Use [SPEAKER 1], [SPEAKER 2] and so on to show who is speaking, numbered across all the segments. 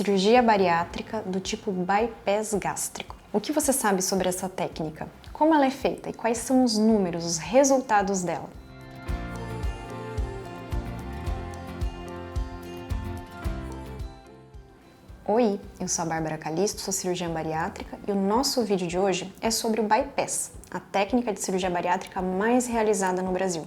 [SPEAKER 1] cirurgia bariátrica do tipo bypass gástrico. O que você sabe sobre essa técnica? Como ela é feita e quais são os números, os resultados dela? Oi, eu sou a Bárbara Calisto, sou cirurgiã bariátrica e o nosso vídeo de hoje é sobre o bypass, a técnica de cirurgia bariátrica mais realizada no Brasil.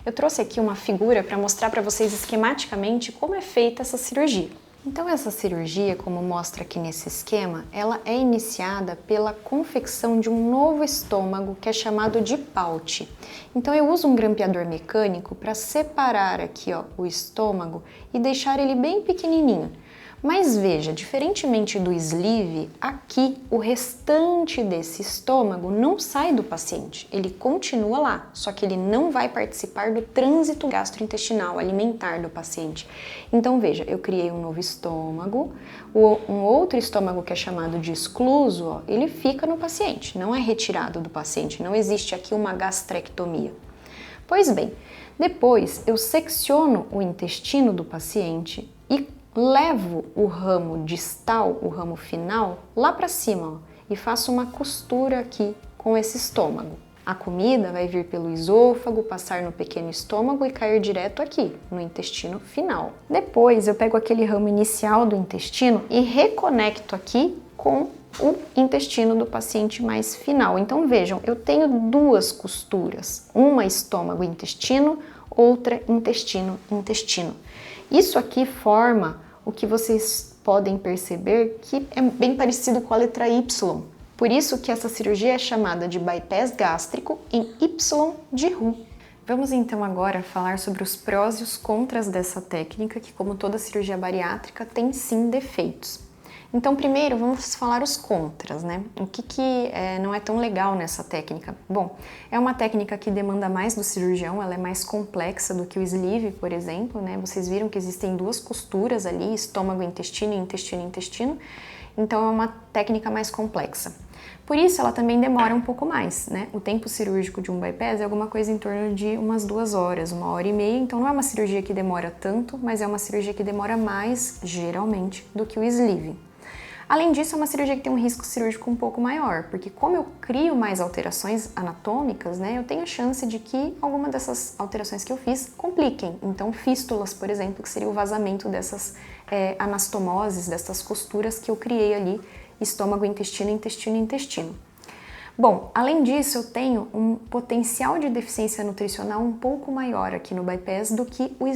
[SPEAKER 1] Eu trouxe aqui uma figura para mostrar para vocês esquematicamente como é feita essa cirurgia. Então essa cirurgia, como mostra aqui nesse esquema, ela é iniciada pela confecção de um novo estômago que é chamado de Paut. Então eu uso um grampeador mecânico para separar aqui o estômago e deixar ele bem pequenininho. Mas veja, diferentemente do sleeve, aqui o restante desse estômago não sai do paciente, ele continua lá, só que ele não vai participar do trânsito gastrointestinal alimentar do paciente. Então veja, eu criei um novo estômago, um outro estômago que é chamado de excluso, ele fica no paciente, não é retirado do paciente, não existe aqui uma gastrectomia. Pois bem, depois eu secciono o intestino do paciente e levo o ramo distal, o ramo final, lá para cima e faço uma costura aqui com esse estômago. A comida vai vir pelo esôfago, passar no pequeno estômago e cair direto aqui, no intestino final. Depois eu pego aquele ramo inicial do intestino e reconecto aqui com o intestino do paciente mais final. Então vejam, eu tenho duas costuras, uma estômago-intestino, outra intestino-intestino. Isso aqui forma o que vocês podem perceber que é bem parecido com a letra Y. Por isso que essa cirurgia é chamada de bypass gástrico em Y de Roux. Vamos então agora falar sobre os prós e os contras dessa técnica, que como toda cirurgia bariátrica tem sim defeitos. Então primeiro vamos falar os contras, né? O que não é tão legal nessa técnica? Bom, é uma técnica que demanda mais do cirurgião, ela é mais complexa do que o sleeve, por exemplo, né? Vocês viram que existem duas costuras ali, estômago, intestino e intestino. Então é uma técnica mais complexa. Por isso ela também demora um pouco mais, né? O tempo cirúrgico de um bypass é alguma coisa em torno de umas 2 horas, 1h30, então não é uma cirurgia que demora tanto, mas é uma cirurgia que demora mais, geralmente, do que o sleeve. Além disso, é uma cirurgia que tem um risco cirúrgico um pouco maior, porque como eu crio mais alterações anatômicas, né, eu tenho a chance de que alguma dessas alterações que eu fiz compliquem. Então, fístulas, por exemplo, que seria o vazamento dessas anastomoses, dessas costuras que eu criei ali, estômago, intestino. Bom, além disso, eu tenho um potencial de deficiência nutricional um pouco maior aqui no bypass do que no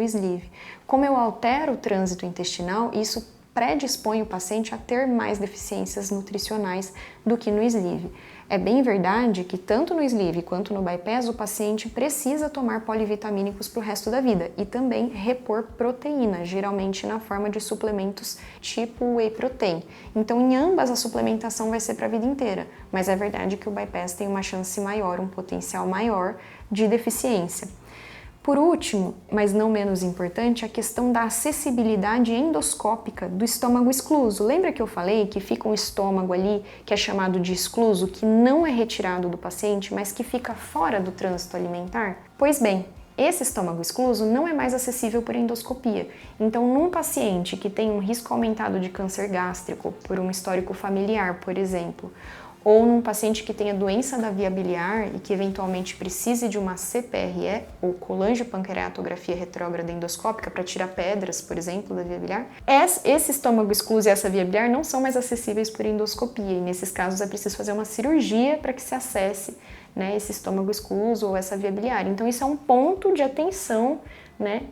[SPEAKER 1] sleeve. Como eu altero o trânsito intestinal, isso predispõe o paciente a ter mais deficiências nutricionais do que no sleeve. É bem verdade que tanto no sleeve quanto no bypass o paciente precisa tomar polivitamínicos para o resto da vida e também repor proteína, geralmente na forma de suplementos tipo whey protein. Então em ambas a suplementação vai ser para a vida inteira, mas é verdade que o bypass tem uma chance maior, um potencial maior de deficiência. Por último, mas não menos importante, a questão da acessibilidade endoscópica do estômago excluso. Lembra que eu falei que fica um estômago ali que é chamado de excluso, que não é retirado do paciente, mas que fica fora do trânsito alimentar? Pois bem, esse estômago excluso não é mais acessível por endoscopia. Então, num paciente que tem um risco aumentado de câncer gástrico, por um histórico familiar, por exemplo, ou num paciente que tenha doença da via biliar e que eventualmente precise de uma CPRE, ou colangiopancreatografia retrógrada endoscópica, para tirar pedras, por exemplo, da via biliar, esse estômago excluso e essa via biliar não são mais acessíveis por endoscopia, e nesses casos é preciso fazer uma cirurgia para que se acesse, né, esse estômago excluso ou essa via biliar. Então isso é um ponto de atenção, né,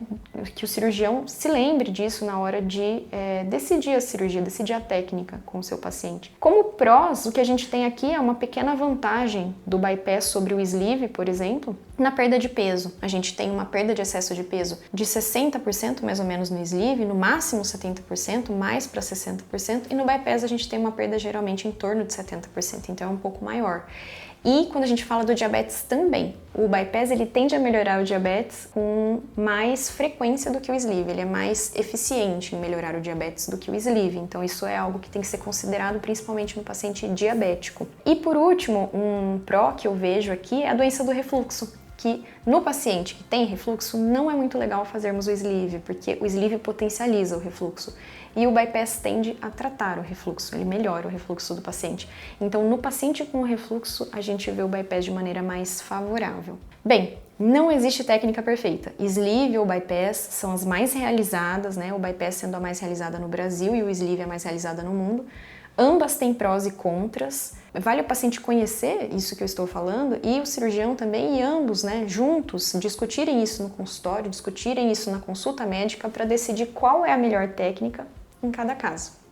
[SPEAKER 1] que o cirurgião se lembre disso na hora de decidir a cirurgia, decidir a técnica com o seu paciente. Como prós, o que a gente tem aqui é uma pequena vantagem do bypass sobre o sleeve, por exemplo, na perda de peso. A gente tem uma perda de excesso de peso de 60% mais ou menos no sleeve, no máximo 70%, mais para 60%, e no bypass a gente tem uma perda geralmente em torno de 70%, então é um pouco maior. E quando a gente fala do diabetes também, o bypass ele tende a melhorar o diabetes com mais frequência do que o sleeve, ele é mais eficiente em melhorar o diabetes do que o sleeve, então isso é algo que tem que ser considerado principalmente no paciente diabético. E por último, um pró que eu vejo aqui é a doença do refluxo, que no paciente que tem refluxo não é muito legal fazermos o sleeve, porque o sleeve potencializa o refluxo. e o bypass tende a tratar o refluxo, ele melhora o refluxo do paciente. Então, no paciente com refluxo, a gente vê o bypass de maneira mais favorável. Bem, não existe técnica perfeita. Sleeve ou bypass são as mais realizadas, né? O bypass sendo a mais realizada no Brasil e o sleeve a mais realizada no mundo. Ambas têm prós e contras. Vale o paciente conhecer isso que eu estou falando e o cirurgião também, e ambos, né, juntos, discutirem isso no consultório, discutirem isso na consulta médica para decidir qual é a melhor técnica em cada caso.